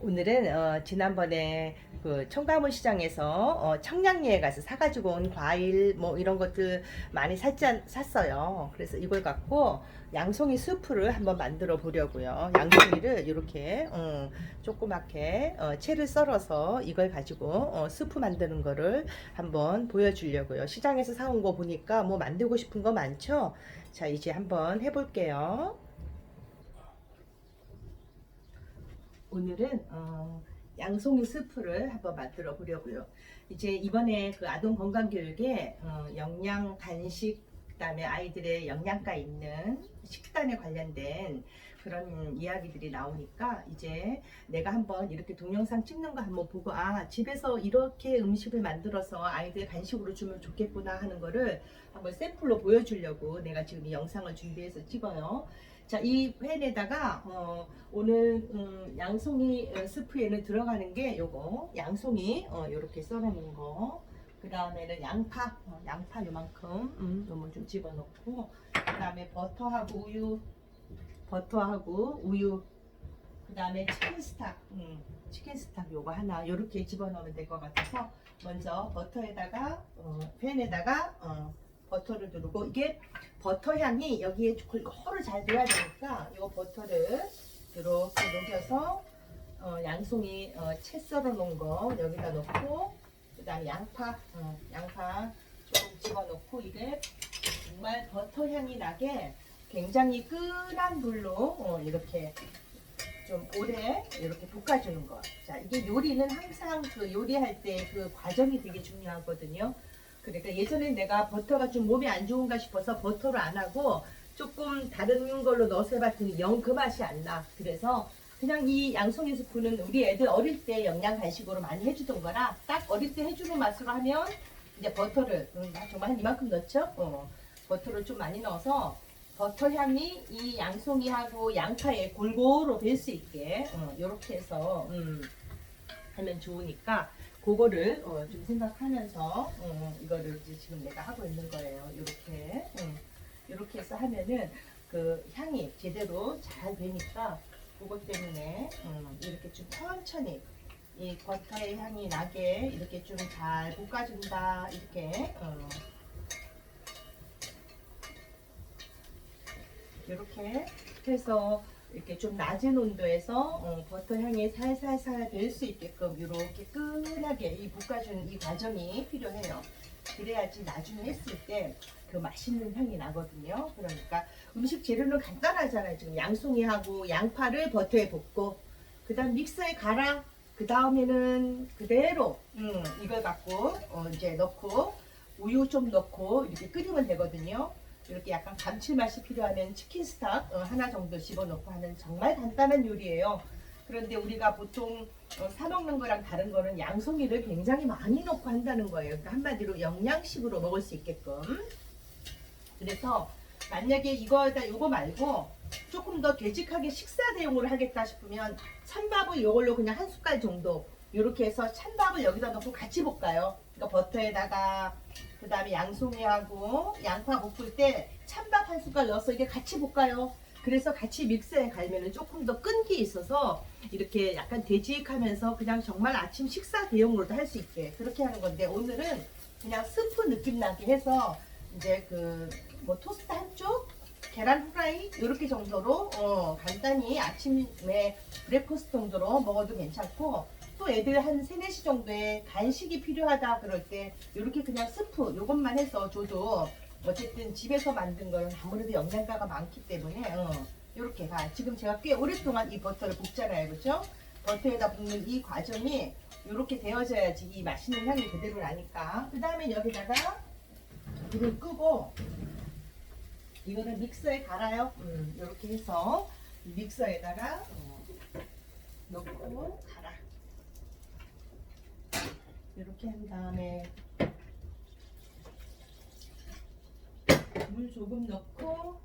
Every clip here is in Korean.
오늘은 지난번에 그 청가문 시장에서 청량리에 가서 사가지고 온 과일 뭐 이런 것들 많이 샀어요. 그래서 이걸 갖고 양송이 수프를 한번 만들어 보려고요. 양송이를 이렇게 조그맣게 채를 썰어서 이걸 가지고 수프 만드는 거를 한번 보여주려고요. 시장에서 사온 거 보니까 뭐 만들고 싶은 거 많죠? 자, 이제 한번 해볼게요. 오늘은 양송이 스프를 한번 만들어 보려고요. 이제 이번에 그 아동 건강 교육에 영양 간식 그다음에 아이들의 영양가 있는 식단에 관련된 그런 이야기들이 나오니까 이제 내가 한번 이렇게 동영상 찍는 거 한번 보고 집에서 이렇게 음식을 만들어서 아이들 간식으로 주면 좋겠구나 하는 거를 한번 샘플로 보여주려고 내가 지금 이 영상을 준비해서 찍어요. 자, 이 팬에다가 오늘 양송이 스프에는 들어가는 게 요거 양송이 요렇게 썰어놓은 거, 그 다음에는 양파 양파 요만큼 요만 좀 집어넣고, 그 다음에 버터하고 우유, 그 다음에 치킨 스탁 요거 하나 요렇게 집어넣으면 될 것 같아서 먼저 버터에다가 팬에다가 버터를 두르고, 이게 버터 향이 여기에 골고루 잘 배야 되니까 이 버터를 이렇게 녹여서 양송이 채 썰어 놓은 거 여기다 넣고, 그 다음에 양파 조금 집어넣고, 이게 정말 버터 향이 나게 굉장히 끈한 불로 이렇게 좀 오래 이렇게 볶아주는 거. 자, 이게 요리는 항상 그 요리할 때 그 과정이 되게 중요하거든요. 그러니까 예전에 내가 버터가 좀 몸에 안 좋은가 싶어서 버터를 안 하고 조금 다른 걸로 넣어서 해봤더니 영 그 맛이 안 나. 그래서 그냥 이 양송이 스프는 우리 애들 어릴 때 영양 간식으로 많이 해주던 거라 딱 어릴 때 해주는 맛으로 하면 이제 버터를 정말 한 이만큼 넣죠. 버터를 좀 많이 넣어서 버터 향이 이 양송이하고 양파에 골고루 뵐 수 있게 이렇게 해서 하면 좋으니까 그거를 좀 생각하면서 이거를 이제 지금 내가 하고 있는 거예요. 이렇게 해서 하면은 그 향이 제대로 잘 되니까 그것 때문에 이렇게 좀 천천히 이 버터의 향이 나게 이렇게 좀 잘 볶아준다. 이렇게 해서 이렇게 좀 낮은 온도에서 버터 향이 살살살 될 수 있게끔 이렇게 끈하게 이 볶아주는 이 과정이 필요해요. 그래야지 나중에 했을 때 그 맛있는 향이 나거든요. 그러니까 음식 재료는 간단하잖아요. 지금 양송이하고 양파를 버터에 볶고, 그 다음 믹서에 갈아, 그 다음에는 그대로 이걸 갖고 이제 넣고 우유 좀 넣고 이렇게 끓이면 되거든요. 이렇게 약간 감칠맛이 필요하면 치킨 스탁 하나 정도 집어넣고 하는 정말 간단한 요리예요. 그런데 우리가 보통 사 먹는 거랑 다른 거는 양송이를 굉장히 많이 넣고 한다는 거예요. 그러니까 한마디로 영양식으로 먹을 수 있게끔. 그래서 만약에 요거 말고 조금 더 되직하게 식사 대용으로 하겠다 싶으면 찬밥을 이걸로 그냥 한 숟갈 정도 이렇게 해서 찬밥을 여기다 넣고 같이 볶아요. 그러니까 버터에다가 그 다음에 양송이하고 양파 볶을 때 찬밥 한 숟갈 넣어서 이게 같이 볶아요. 그래서 같이 믹서에 갈면은 조금 더 끈기 있어서 이렇게 약간 되직하면서 그냥 정말 아침 식사 대용으로도 할 수 있게 그렇게 하는 건데, 오늘은 그냥 스프 느낌 나게 해서 이제 그 뭐 토스트 한쪽, 계란 후라이 이렇게 정도로 간단히 아침에 브레이크퍼스트 정도로 먹어도 괜찮고, 또 애들 한 3, 4시 정도에 간식이 필요하다 그럴 때 이렇게 그냥 스프 요것만 해서 줘도 어쨌든 집에서 만든 거는 아무래도 영양가가 많기 때문에 이렇게 지금 제가 꽤 오랫동안 이 버터를 볶잖아요. 그렇죠? 버터에다 볶는 이 과정이 이렇게 되어져야지 이 맛있는 향이 그대로 나니까. 그 다음에 여기다가 불을 끄고 이거는 믹서에 갈아요. 이렇게 해서 믹서에다가 넣고 갈아. 이렇게 한 다음에 물 조금 넣고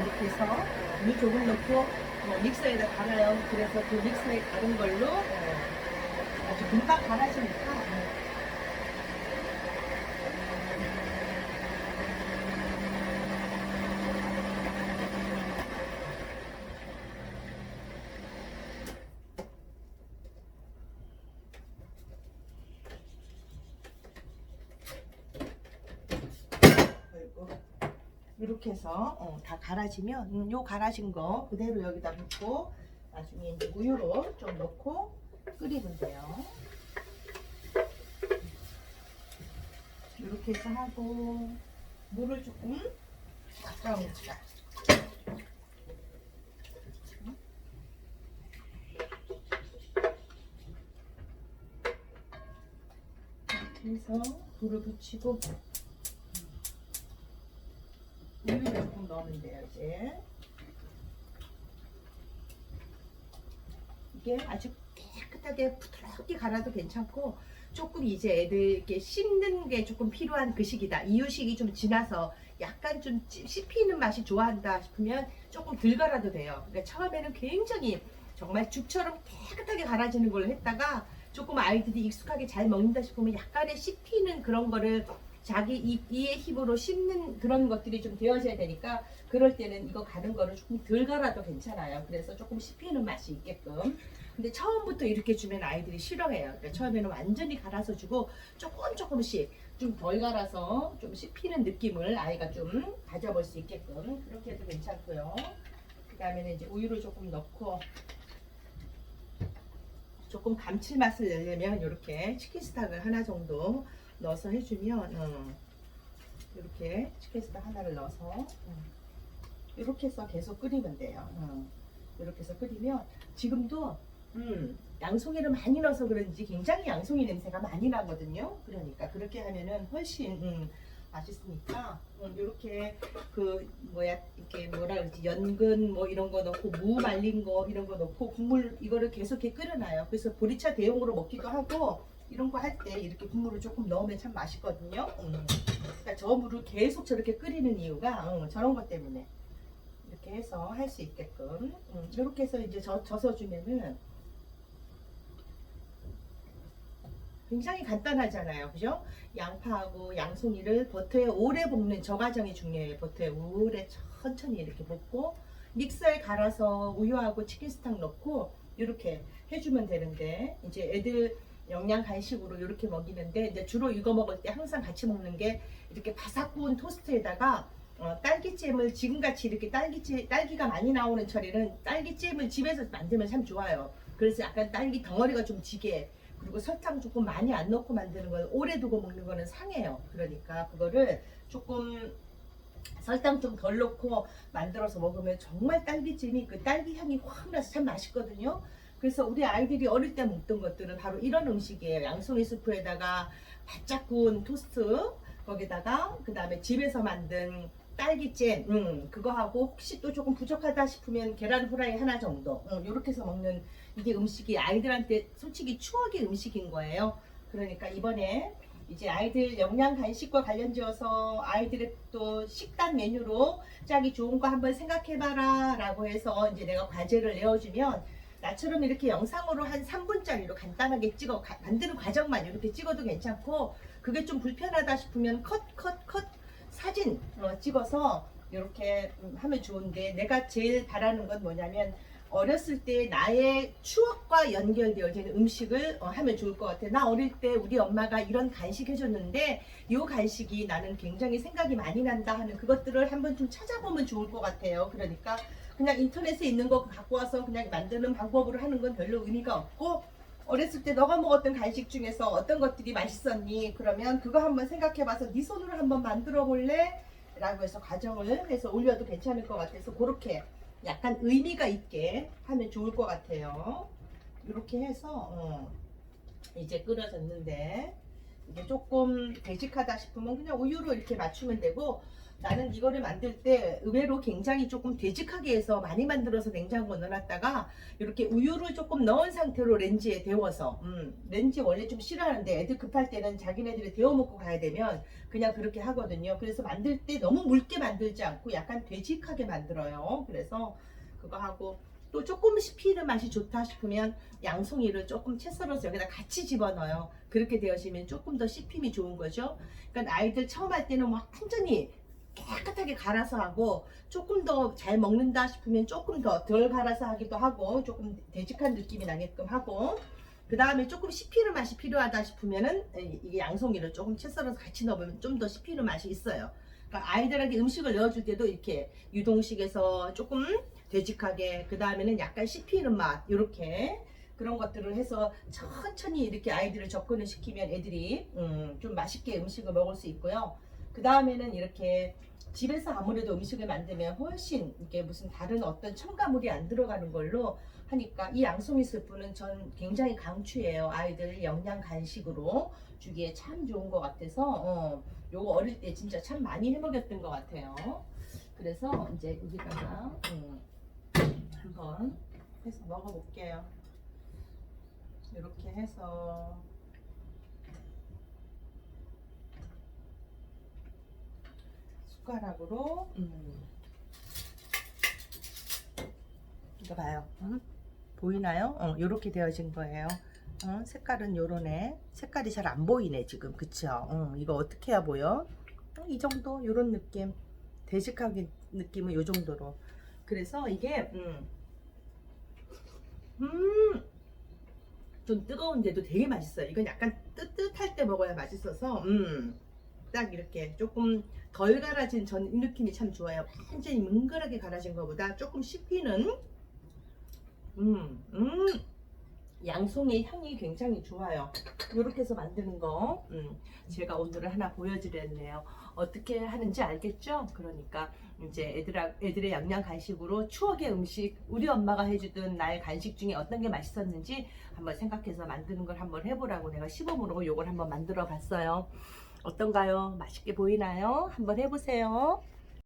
이렇게 해서 물 조금 넣고 믹서에다 갈아요. 그래서 그 믹서에 갈은 걸로 아주 금방 갈아지니까 이렇게 해서 다 갈아지면 요 갈아진 거 그대로 여기다 붓고 나중에 이제 우유로 좀 넣고 끓이면 돼요. 이렇게 해서 하고 물을 조금 닦아옵니다. 그래서 불을 붙이고 우유를 조금 넣으면 돼요. 이게 아주 깨끗하게 부드럽게 갈아도 괜찮고 조금 이제 애들께 씹는 게 조금 필요한 그 시기다. 이유식이 좀 지나서 약간 좀 씹히는 맛이 좋아한다 싶으면 조금 덜 갈아도 돼요. 그러니까 처음에는 굉장히 정말 죽처럼 깨끗하게 갈아지는 걸 했다가 조금 아이들이 익숙하게 잘 먹는다 싶으면 약간의 씹히는 그런 거를 자기 이의 힘으로 씹는 그런 것들이 좀 되어져야 되니까 그럴 때는 이거 가는 거를 조금 덜 갈아도 괜찮아요. 그래서 조금 씹히는 맛이 있게끔. 근데 처음부터 이렇게 주면 아이들이 싫어해요. 그러니까 처음에는 완전히 갈아서 주고 조금씩 좀 덜 갈아서 좀 씹히는 느낌을 아이가 좀 가져볼 수 있게끔 그렇게 해도 괜찮고요. 그 다음에는 이제 우유를 조금 넣고 조금 감칠맛을 내려면 이렇게 치킨 스탁을 하나 정도 넣어서 해주면 이렇게 치킨 스탁 하나를 넣어서 이렇게 해서 계속 끓이면 돼요. 이렇게 해서 끓이면 지금도 양송이를 많이 넣어서 그런지 굉장히 양송이 냄새가 많이 나거든요. 그러니까 그렇게 하면은 훨씬 맛있으니까 이렇게 그 뭐야 이렇게 뭐라 그러지 연근 뭐 이런 거 넣고 무 말린 거 이런 거 넣고 국물 이거를 계속 이렇게 끓여놔요. 그래서 보리차 대용으로 먹기도 하고 이런 거 할 때 이렇게 국물을 조금 넣으면 참 맛있거든요. 그러니까 저 물을 계속 저렇게 끓이는 이유가 저런 것 때문에 이렇게 해서 할 수 있게끔 이렇게 해서 이제 져서 주면은 굉장히 간단하잖아요. 그죠? 양파하고 양송이를 버터에 오래 볶는 저 과정이 중요해요. 버터에 오래 천천히 이렇게 볶고 믹서에 갈아서 우유하고 치킨 스탁 넣고 이렇게 해주면 되는데 이제 애들 영양 간식으로 이렇게 먹이는데 이제 주로 이거 먹을 때 항상 같이 먹는 게 이렇게 바삭 구운 토스트에다가 딸기잼을 지금같이 이렇게 딸기가 많이 나오는 철에는 딸기잼을 집에서 만들면 참 좋아요. 그래서 약간 딸기 덩어리가 좀 지게 그리고 설탕 조금 많이 안 넣고 만드는 건 오래 두고 먹는 거는 상해요. 그러니까 그거를 조금 설탕 좀 덜 넣고 만들어서 먹으면 정말 딸기잼이 그 딸기 향이 확 나서 참 맛있거든요. 그래서 우리 아이들이 어릴 때 먹던 것들은 바로 이런 음식이에요. 양송이 스프에다가 바짝 구운 토스트 거기다가 그 다음에 집에서 만든 딸기잼 그거 하고 혹시 또 조금 부족하다 싶으면 계란 후라이 하나 정도 이렇게 해서 먹는 이게 음식이 아이들한테 솔직히 추억의 음식인 거예요. 그러니까 이번에 이제 아이들 영양 간식과 관련지어서 아이들의 또 식단 메뉴로 짜기 좋은 거 한번 생각해봐라 라고 해서 이제 내가 과제를 내어주면 나처럼 이렇게 영상으로 한 3분짜리로 간단하게 찍어 만드는 과정만 이렇게 찍어도 괜찮고 그게 좀 불편하다 싶으면 컷 사진 찍어서 이렇게 하면 좋은데 내가 제일 바라는 건 뭐냐면 어렸을 때 나의 추억과 연결되어지는 음식을 하면 좋을 것 같아. 나 어릴 때 우리 엄마가 이런 간식 해줬는데 이 간식이 나는 굉장히 생각이 많이 난다 하는 그것들을 한번 좀 찾아보면 좋을 것 같아요. 그러니까 그냥 인터넷에 있는 거 갖고 와서 그냥 만드는 방법으로 하는 건 별로 의미가 없고 어렸을 때 너가 먹었던 간식 중에서 어떤 것들이 맛있었니? 그러면 그거 한번 생각해봐서 네 손으로 한번 만들어 볼래? 라고 해서 과정을 해서 올려도 괜찮을 것 같아서 그렇게 약간 의미가 있게 하면 좋을 것 같아요. 이렇게 해서 이제 끓여졌는데 이게 조금 되직하다 싶으면 그냥 우유로 이렇게 맞추면 되고 나는 이거를 만들 때 의외로 굉장히 조금 되직하게 해서 많이 만들어서 냉장고에 넣어놨다가 이렇게 우유를 조금 넣은 상태로 렌지에 데워서 렌지 원래 좀 싫어하는데 애들 급할 때는 자기네들이 데워 먹고 가야 되면 그냥 그렇게 하거든요. 그래서 만들 때 너무 묽게 만들지 않고 약간 되직하게 만들어요. 그래서 그거 하고 또 조금 씹히는 맛이 좋다 싶으면 양송이를 조금 채 썰어서 여기다 같이 집어넣어요. 그렇게 되어지면 조금 더 씹힘이 좋은 거죠. 그러니까 아이들 처음 할 때는 뭐 완전히 깨끗하게 갈아서 하고 조금 더 잘 먹는다 싶으면 조금 더 덜 갈아서 하기도 하고 조금 되직한 느낌이 나게끔 하고 그 다음에 조금 씹히는 맛이 필요하다 싶으면은 이 양송이를 조금 채 썰어서 같이 넣으면 좀 더 씹히는 맛이 있어요. 그러니까 아이들에게 음식을 넣어줄 때도 이렇게 유동식에서 조금 되직하게, 그 다음에는 약간 씹히는 맛, 이렇게 그런 것들을 해서 천천히 이렇게 아이들을 접근을 시키면 애들이 좀 맛있게 음식을 먹을 수 있고요. 그 다음에는 이렇게 집에서 아무래도 음식을 만들면 훨씬 이게 무슨 다른 어떤 첨가물이 안 들어가는 걸로 하니까 이 양송이 스프는 전 굉장히 강추해요. 아이들 영양 간식으로 주기에 참 좋은 것 같아서 요거 어릴 때 진짜 참 많이 해 먹였던 것 같아요. 그래서 이제 여기다가 한번 해서 먹어볼게요. 이렇게 해서 숟가락으로 이거 봐요. 보이나요? 이렇게 되어진 거예요. 색깔은 요러네. 색깔이 잘 안 보이네 지금. 그쵸? 이거 어떻게 해야 보여? 이 정도 요런 느낌. 되직하게 느낌은 요 정도로. 그래서 이게 좀 뜨거운데도 되게 맛있어요. 이건 약간 뜨뜻할 때 먹어야 맛있어서 딱 이렇게 조금 덜 갈아진 전 이 느낌이 참 좋아요. 완전히 뭉글하게 갈아진 것보다 조금 씹히는 양송이 향이 굉장히 좋아요. 이렇게 해서 만드는 거 제가 오늘은 하나 보여드렸네요. 어떻게 하는지 알겠죠? 그러니까 이제 애들의 양양 간식으로 추억의 음식, 우리 엄마가 해주던 나의 간식 중에 어떤 게 맛있었는지 한번 생각해서 만드는 걸 한번 해보라고 내가 시범으로 요걸 한번 만들어 봤어요. 어떤가요? 맛있게 보이나요? 한번 해보세요.